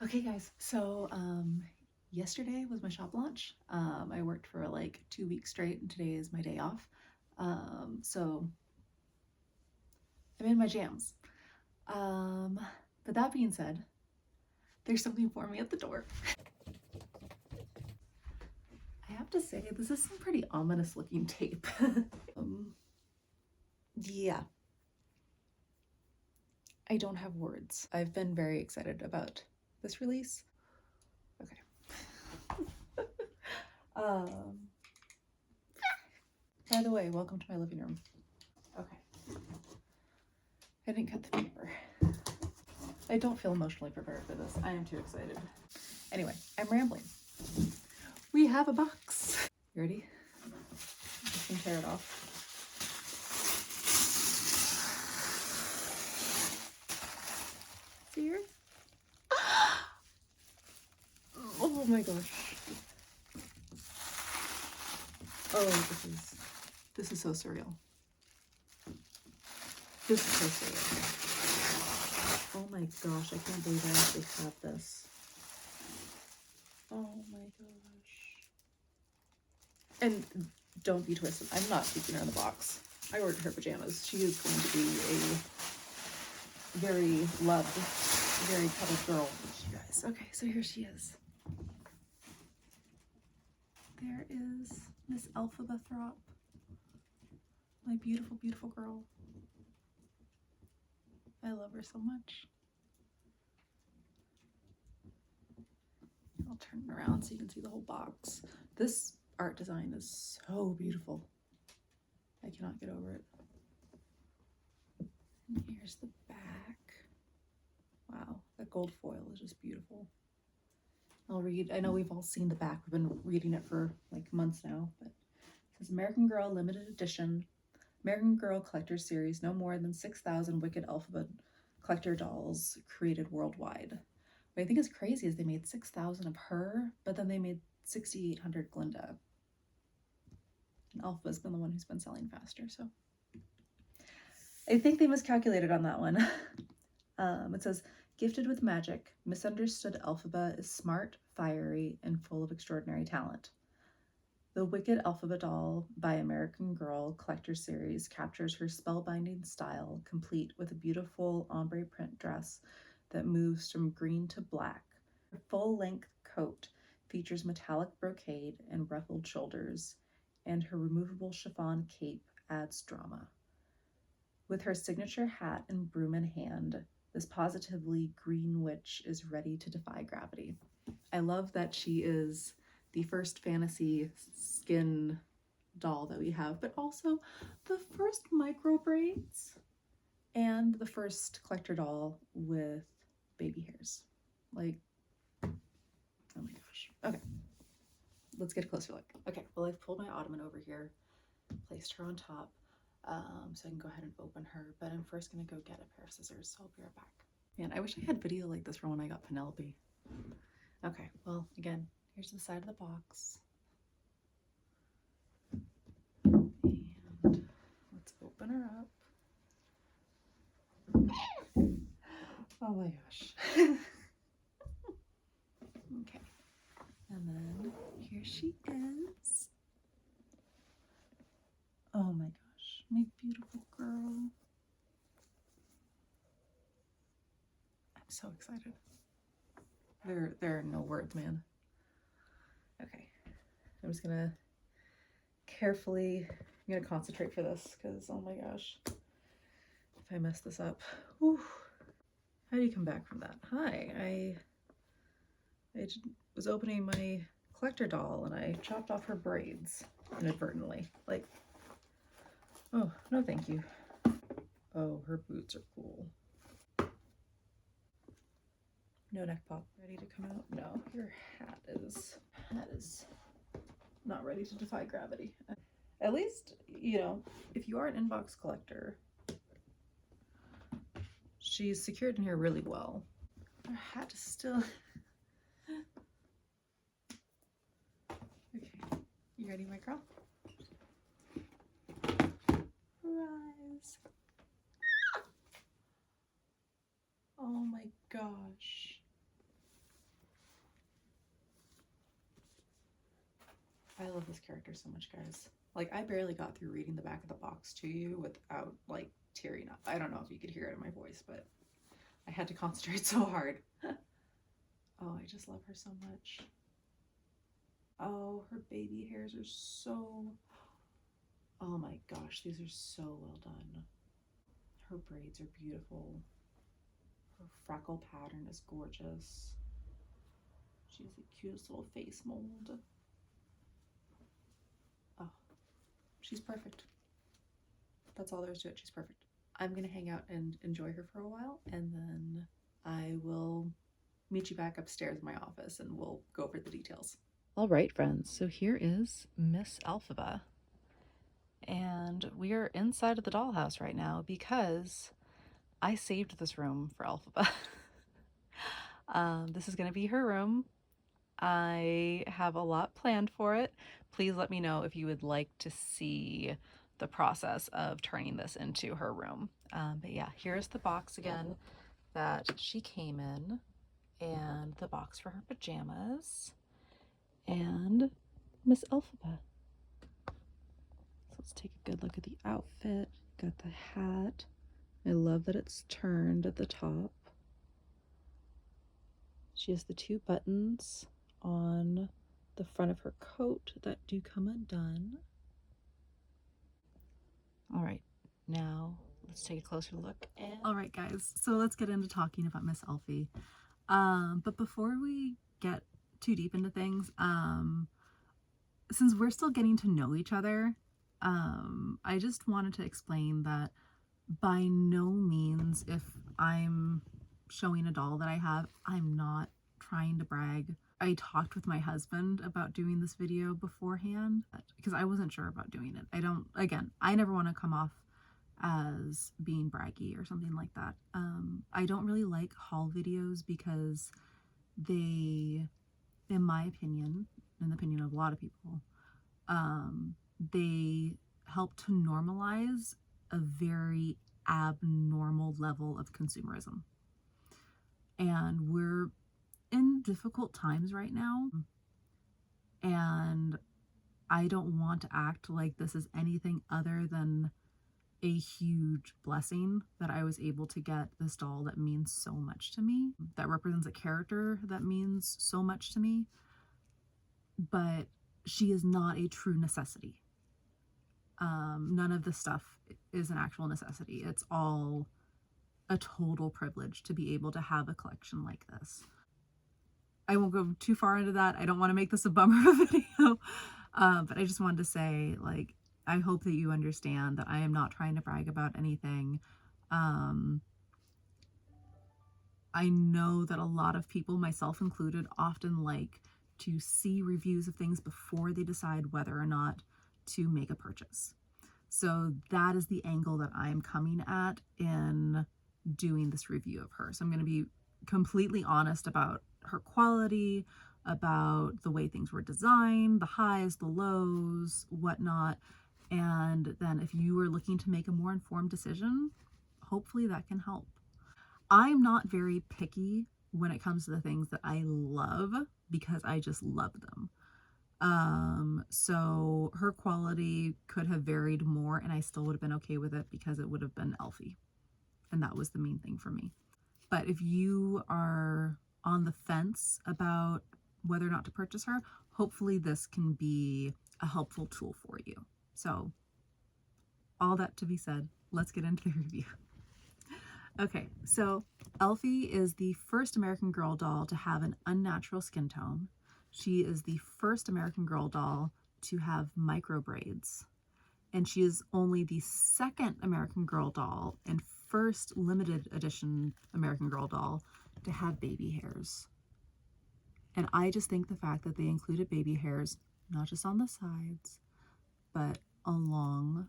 Okay guys, so yesterday was my shop launch. I worked for like 2 weeks straight and today is my day off. So I'm in my jams. Um, but that being said, there's something for me at the door. I have to say, this is some pretty ominous looking tape. Yeah, I don't have words. I've been very excited about this release. Okay. um, by the way, welcome to my living room. Okay. I didn't cut the paper. I don't feel emotionally prepared for this. I am too excited. Anyway, I'm rambling. We have a box. You ready? Just gonna tear it off. See here? Oh my gosh. Oh, this is so surreal. This is so surreal. Oh my gosh, I can't believe I actually have this. Oh my gosh. And don't be twisted. I'm not keeping her in the box. I ordered her pajamas. She is going to be a very loved, very cuddled girl. You guys. Okay, so here she is. There is Miss Elphaba Doll. My beautiful, beautiful girl. I love her so much. I'll turn it around so you can see the whole box. This art design is so beautiful. I cannot get over it. And here's the back. Wow, that gold foil is just beautiful. I'll read. I know we've all seen the back. We've been reading it for like months now, but it says American Girl Limited Edition. American Girl Collector Series. No more than 6,000 Wicked Elphaba collector dolls created worldwide. What I think is crazy is they made 6,000 of her, but then they made 6,800 Glinda. And Elphaba's been the one who's been selling faster, so I think they miscalculated on that one. It says, gifted with magic, misunderstood Elphaba is smart, fiery, and full of extraordinary talent. The Wicked Elphaba Doll by American Girl Collector Series captures her spellbinding style, complete with a beautiful ombre print dress that moves from green to black. Her full-length coat features metallic brocade and ruffled shoulders, and her removable chiffon cape adds drama. With her signature hat and broom in hand, this positively green witch is ready to defy gravity. I love that she is the first fantasy skin doll that we have, but also the first micro braids and the first collector doll with baby hairs. Like, oh my gosh. Okay, let's get a closer look. Okay, well, I've pulled my ottoman over here, placed her on top, so I can go ahead and open her, but I'm first gonna go get a pair of scissors, so I'll be right back. Man, I wish I had video like this from when I got Penelope. Okay, well, again, here's the side of the box. And let's open her up. Oh my gosh. Okay, and then here she is. Oh my gosh, my beautiful girl. I'm so excited. There are no words, man. Okay, I'm just gonna carefully, I'm gonna concentrate for this because oh my gosh, if I mess this up. Whew. How do you come back from that? Hi, I was opening my collector doll and I chopped off her braids inadvertently. Like, oh, no thank you. Oh, her boots are cool. No neck pop ready to come out? No, your hat is not ready to defy gravity. At least, you know, if you are an inbox collector, she's secured in here really well. Her hat is still... Okay, you ready, my girl? Rise. Oh my gosh. I love this character so much, guys. Like, I barely got through reading the back of the box to you without, like, tearing up. I don't know if you could hear it in my voice, but I had to concentrate so hard. Oh, I just love her so much. Oh, her baby hairs are so... Oh my gosh, these are so well done. Her braids are beautiful. Her freckle pattern is gorgeous. She has the cutest little face mold. Oh, she's perfect. That's all there is to it. She's perfect. I'm gonna hang out and enjoy her for a while, and then I will meet you back upstairs in my office and we'll go over the details. All right, friends, so here is Miss Elphaba. And we are inside of the dollhouse right now because I saved this room for Elphaba. This is going to be her room. I have a lot planned for it. Please let me know if you would like to see the process of turning this into her room. But yeah, here's the box again that she came in, and the box for her pajamas, and Miss Elphaba. So let's take a good look at the outfit. Got the hat. I love that it's turned at the top. She has the 2 buttons on the front of her coat that do come undone. All right, now let's take a closer look. All right, guys, so let's get into talking about Miss Elfie. But before we get too deep into things, since we're still getting to know each other, I just wanted to explain that by no means, if I'm showing a doll that I have, I'm not trying to brag. I talked with my husband about doing this video beforehand because I wasn't sure about doing it. I never want to come off as being braggy or something like that. I don't really like haul videos because they, in my opinion, in the opinion of a lot of people, they help to normalize a very abnormal level of consumerism. And we're in difficult times right now, and I don't want to act like this is anything other than a huge blessing that I was able to get this doll that means so much to me, that represents a character that means so much to me, but she is not a true necessity. None of this stuff is an actual necessity. It's all a total privilege to be able to have a collection like this. I won't go too far into that. I don't want to make this a bummer video, but I just wanted to say, like, I hope that you understand that I am not trying to brag about anything. I know that a lot of people, myself included, often like to see reviews of things before they decide whether or not to make a purchase. So that is the angle that I'm coming at in doing this review of her. So I'm going to be completely honest about her quality, about the way things were designed, the highs, the lows, whatnot. And then if you are looking to make a more informed decision, hopefully that can help. I'm not very picky when it comes to the things that I love because I just love them. So her quality could have varied more and I still would have been okay with it because it would have been Elfie. And that was the main thing for me. But if you are on the fence about whether or not to purchase her, hopefully this can be a helpful tool for you. So all that to be said, let's get into the review. Okay, so Elfie is the first American Girl doll to have an unnatural skin tone. She is the first American Girl doll to have micro braids. And she is only the second American Girl doll and first limited edition American Girl doll to have baby hairs. And I just think the fact that they included baby hairs, not just on the sides, but along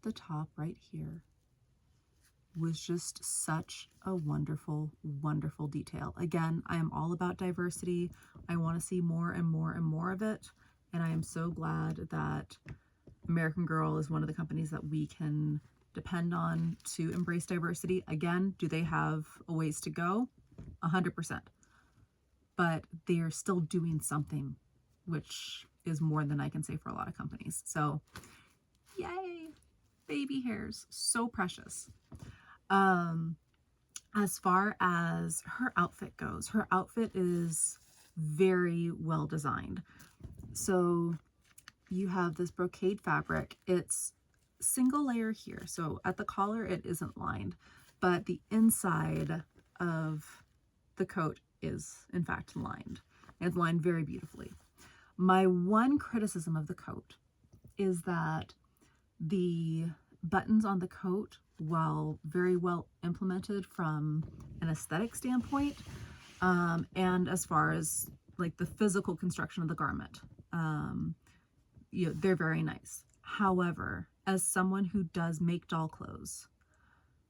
the top right here, was just such a wonderful, wonderful detail. Again, I am all about diversity. I want to see more and more and more of it. And I am so glad that American Girl is one of the companies that we can depend on to embrace diversity. Again, do they have a ways to go? 100%. But they are still doing something, which is more than I can say for a lot of companies. So yay, baby hairs, so precious. As far as her outfit goes, her outfit is very well designed. So you have this brocade fabric. It's single layer here. So at the collar, it isn't lined, but the inside of the coat is in fact lined. And it's lined very beautifully. My one criticism of the coat is that the buttons on the coat, while very well implemented from an aesthetic standpoint, and as far as like the physical construction of the garment, they're very nice. However, as someone who does make doll clothes,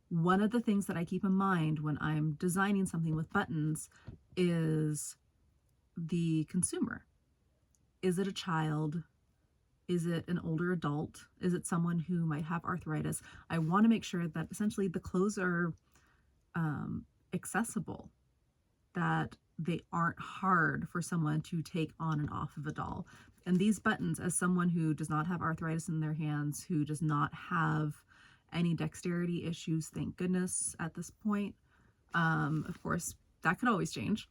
one of the things that I keep in mind when I'm designing something with buttons is the consumer. Is it a child? Is it an older adult? Is it someone who might have arthritis? I want to make sure that essentially the clothes are accessible, that they aren't hard for someone to take on and off of a doll. And these buttons, as someone who does not have arthritis in their hands, who does not have any dexterity issues, thank goodness at this point, of course, that could always change.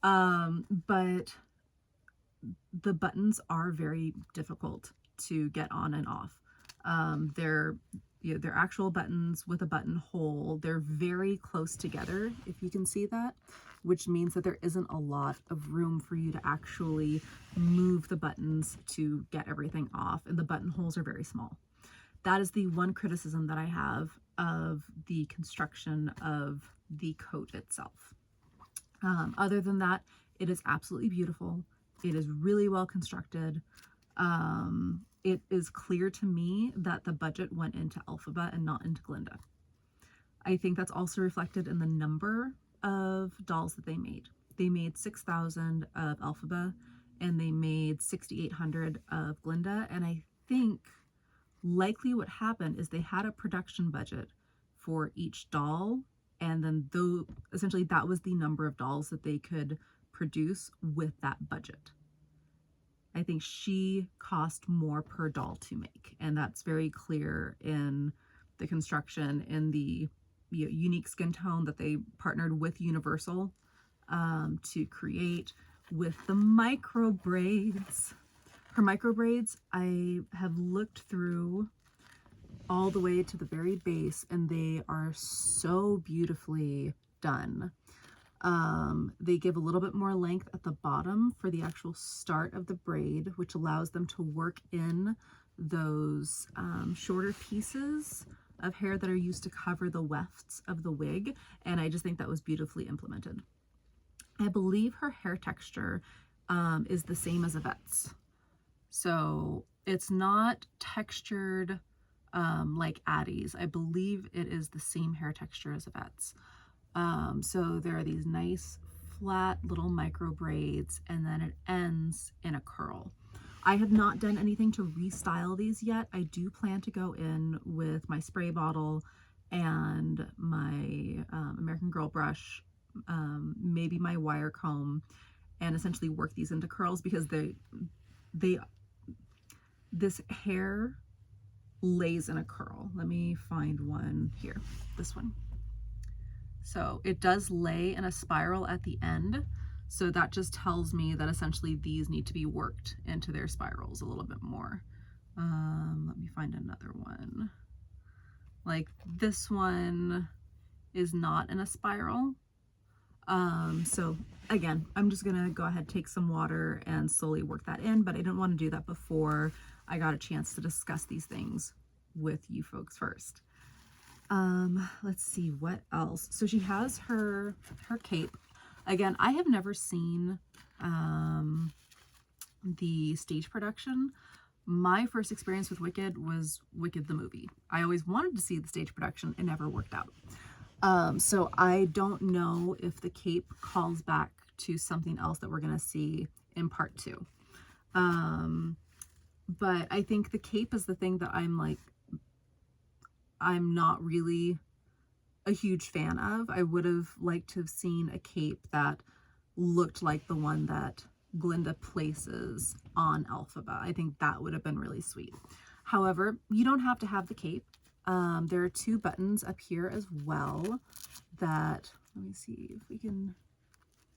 But the buttons are very difficult to get on and off. They're actual buttons with a buttonhole. They're very close together, if you can see that, which means that there isn't a lot of room for you to actually move the buttons to get everything off, and the buttonholes are very small. That is the one criticism that I have of the construction of the coat itself. Other than that, it is absolutely beautiful. It is really well constructed. It is clear to me that the budget went into Elphaba and not into Glinda. I think that's also reflected in the number of dolls that they made. They made 6,000 of Elphaba and they made 6,800 of Glinda. And I think likely what happened is they had a production budget for each doll, and then essentially that was the number of dolls that they could produce with that budget. I think she cost more per doll to make, and that's very clear in the construction, in the unique skin tone that they partnered with Universal to create, with the micro braids. Her micro braids, I have looked through all the way to the very base, and they are so beautifully done. They give a little bit more length at the bottom for the actual start of the braid, which allows them to work in those shorter pieces of hair that are used to cover the wefts of the wig, and I just think that was beautifully implemented. I believe her hair texture is the same as Yvette's, so it's not textured like Addie's. I believe it is the same hair texture as Yvette's. So there are these nice flat little micro braids, and then it ends in a curl. I have not done anything to restyle these yet. I do plan to go in with my spray bottle and my American Girl brush, maybe my wire comb, and essentially work these into curls, because this hair lays in a curl. Let me find one here, this one. So it does lay in a spiral at the end. So that just tells me that essentially these need to be worked into their spirals a little bit more. Let me find another one. Like this one is not in a spiral. So again, I'm just gonna go ahead, take some water and slowly work that in, but I didn't want to do that before I got a chance to discuss these things with you folks first. Let's see what else. So she has her cape. Again, I have never seen the stage production. My first experience with Wicked was Wicked the movie. I always wanted to see the stage production. It never worked out. So I don't know if the cape calls back to something else that we're going to see in part 2. But I think the cape is the thing that I'm not really a huge fan of. I would have liked to have seen a cape that looked like the one that Glinda places on Elphaba. I think that would have been really sweet. However, you don't have to have the cape. There are 2 buttons up here as well that, let me see if we can,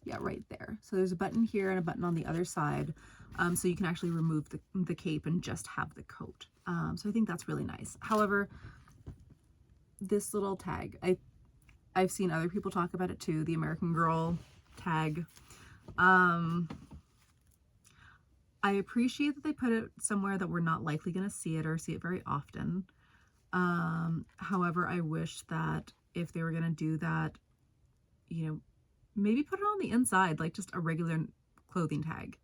yeah, right there. So there's a button here and a button on the other side. So you can actually remove the cape and just have the coat. So I think that's really nice. However, this little tag, I've seen other people talk about it too, the American Girl tag. I appreciate that they put it somewhere that we're not likely going to see it or see it very often. However, I wish that if they were going to do that, you know, maybe put it on the inside, like just a regular clothing tag,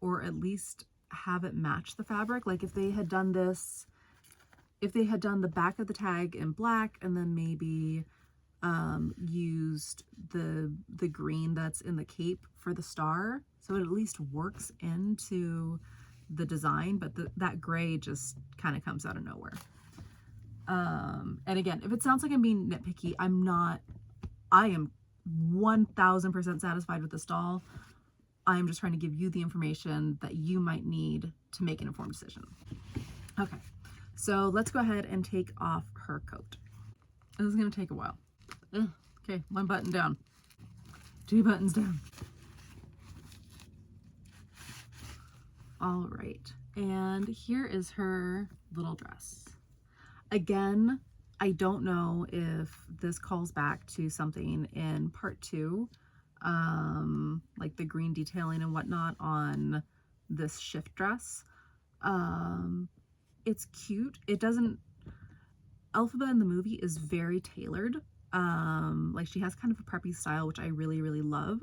or at least have it match the fabric. Like if they had done this, if they had done the back of the tag in black and then maybe used the green that's in the cape for the star, so it at least works into the design, but that gray just kind of comes out of nowhere. And again, if it sounds like I'm being nitpicky, I'm not. I am 1000% satisfied with this doll. I'm just trying to give you the information that you might need to make an informed decision. Okay, so let's go ahead and take off her coat. This is going to take a while. Ugh. Okay, 1 button down, 2 buttons down. All right, and here is her little dress. Again, I don't know if this calls back to something in part 2, like the green detailing and whatnot on this shift dress. It's cute. It doesn't, Elphaba in the movie is very tailored. Like she has kind of a preppy style, which I really, really love.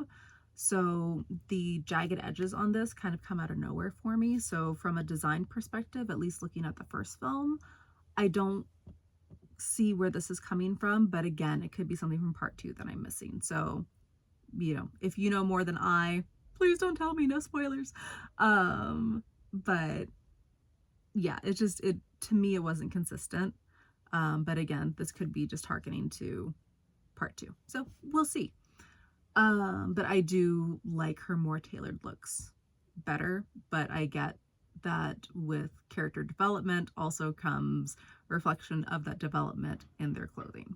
So the jagged edges on this kind of come out of nowhere for me. So from a design perspective, at least looking at the first film, I don't see where this is coming from, but again, it could be something from part 2 that I'm missing. So, you know, if you know more than I, please don't tell me, no spoilers. But yeah, to me, it wasn't consistent. But again, this could be just hearkening to part 2. So we'll see. But I do like her more tailored looks better, but I get that with character development also comes reflection of that development in their clothing,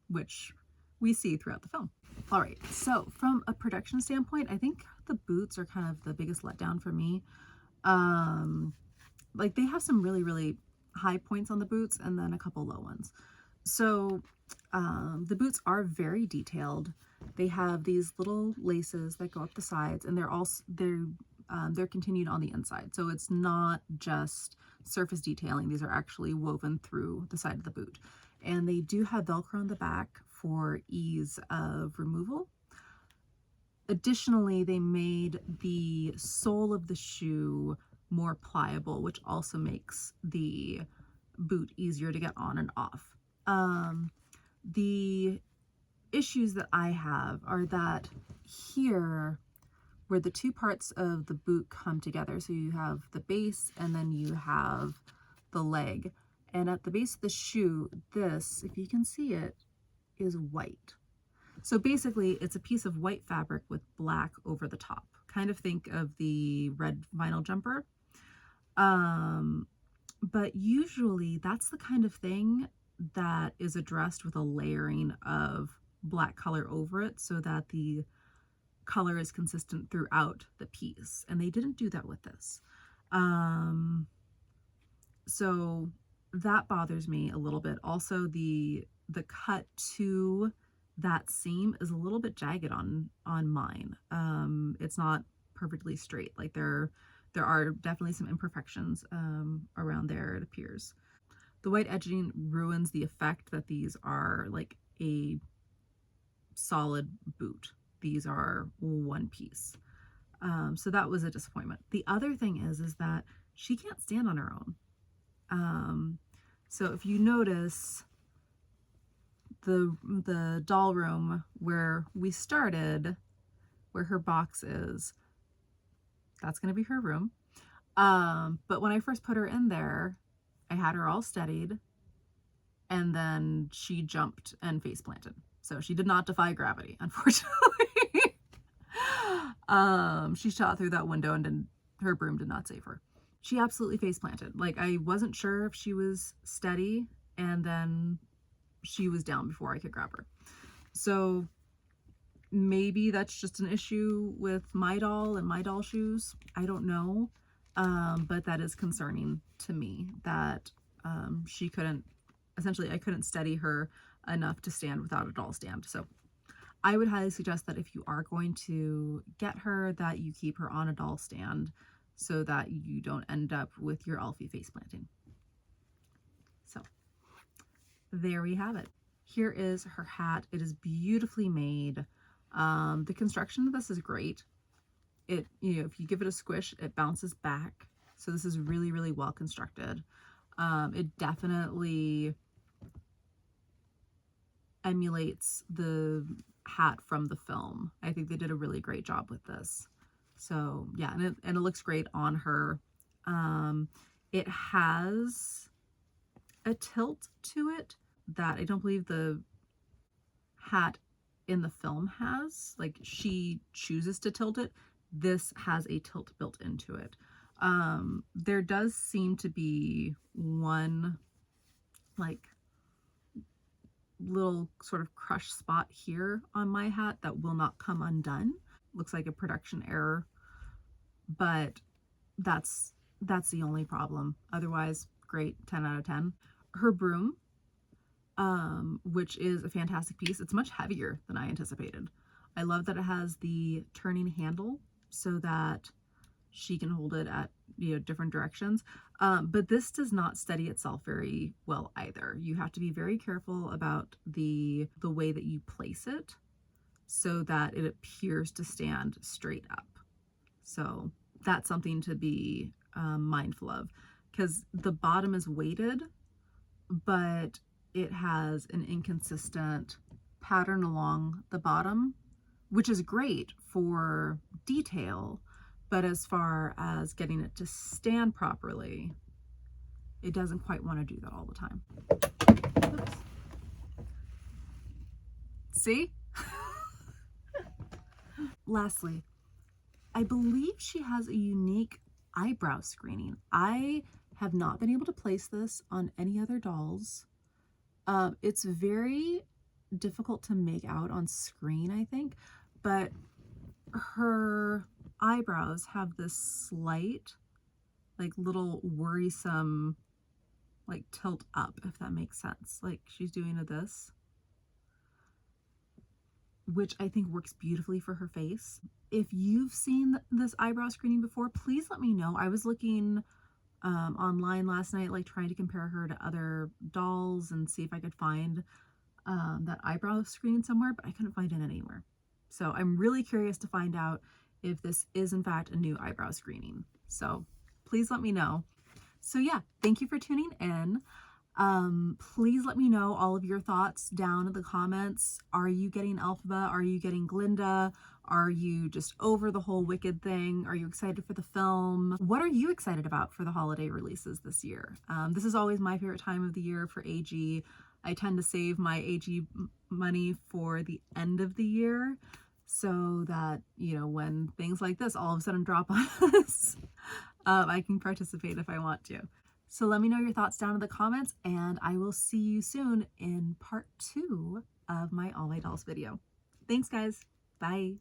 which we see throughout the film. All right, so from a production standpoint, I think the boots are kind of the biggest letdown for me. Like they have some really, really high points on the boots and then a couple low ones. So the boots are very detailed. They have these little laces that go up the sides, and they're continued on the inside. So it's not just surface detailing. These are actually woven through the side of the boot. And they do have Velcro on the back for ease of removal. Additionally, they made the sole of the shoe more pliable, which also makes the boot easier to get on and off. The issues that I have are that here, where the 2 parts of the boot come together, so you have the base and then you have the leg, and at the base of the shoe, this, if you can see it, is white. So basically it's a piece of white fabric with black over the top. Kind of think of the red vinyl jumper. But usually that's the kind of thing that is addressed with a layering of black color over it so that the color is consistent throughout the piece, and they didn't do that with this. So that bothers me a little bit. Also, the cut to that seam is a little bit jagged on mine. It's not perfectly straight. Like there are definitely some imperfections around there, it appears. The white edging ruins the effect that these are like a solid boot. These are one piece. So that was a disappointment. The other thing is that she can't stand on her own. So if you notice the doll room where we started, where her box is, that's going to be her room. But when I first put her in there, I had her all steadied, and then she jumped and face planted. So she did not defy gravity, unfortunately. She shot through that window and her broom did not save her. She absolutely face planted. Like, I wasn't sure if she was steady, and then she was down before I could grab her. So maybe that's just an issue with my doll and my doll shoes. I don't know. But that is concerning to me that she couldn't, essentially, I couldn't steady her enough to stand without a doll stand. So I would highly suggest that if you are going to get her, that you keep her on a doll stand so that you don't end up with your Elfie face planting. So there we have it. Here is her hat. It is beautifully made. The construction of this is great. It, you know, if you give it a squish, it bounces back. So this is really, really well constructed. It definitely emulates the hat from the film. I think they did a really great job with this. So yeah, and it looks great on her. It has a tilt to it that I don't believe the hat in the film has. Like, she chooses to tilt it. This has a tilt built into it. There does seem to be one like little sort of crush spot here on my hat that will not come undone. Looks like a production error, but that's the only problem. Otherwise, great, 10 out of 10. Her broom, which is a fantastic piece. It's much heavier than I anticipated. I love that it has the turning handle so that she can hold it at, you know, different directions. But this does not steady itself very well either. You have to be very careful about the way that you place it so that it appears to stand straight up. So that's something to be mindful of, because the bottom is weighted, but it has an inconsistent pattern along the bottom, which is great for detail, but as far as getting it to stand properly, it doesn't quite want to do that all the time. Oops. See? Lastly, I believe she has a unique eyebrow screening. I have not been able to place this on any other dolls. It's very difficult to make out on screen, I think, but her eyebrows have this slight, like, little worrisome, like, tilt up, if that makes sense. Like, she's doing this, which I think works beautifully for her face. If you've seen this eyebrow screening before, please let me know. I was looking online last night, like, trying to compare her to other dolls and see if I could find that eyebrow screening somewhere, but I couldn't find it anywhere. So I'm really curious to find out if this is in fact a new eyebrow screening. So please let me know. So yeah, thank you for tuning in. Please let me know all of your thoughts down in the comments. Are you getting Elphaba? Are you getting Glinda? Are you just over the whole Wicked thing? Are you excited for the film? What are you excited about for the holiday releases this year? This is always my favorite time of the year for AG. I tend to save my AG money for the end of the year so that, you know, when things like this all of a sudden drop on us, I can participate if I want to. So let me know your thoughts down in the comments, and I will see you soon in part 2 of my All My Dolls video. Thanks, guys. Bye.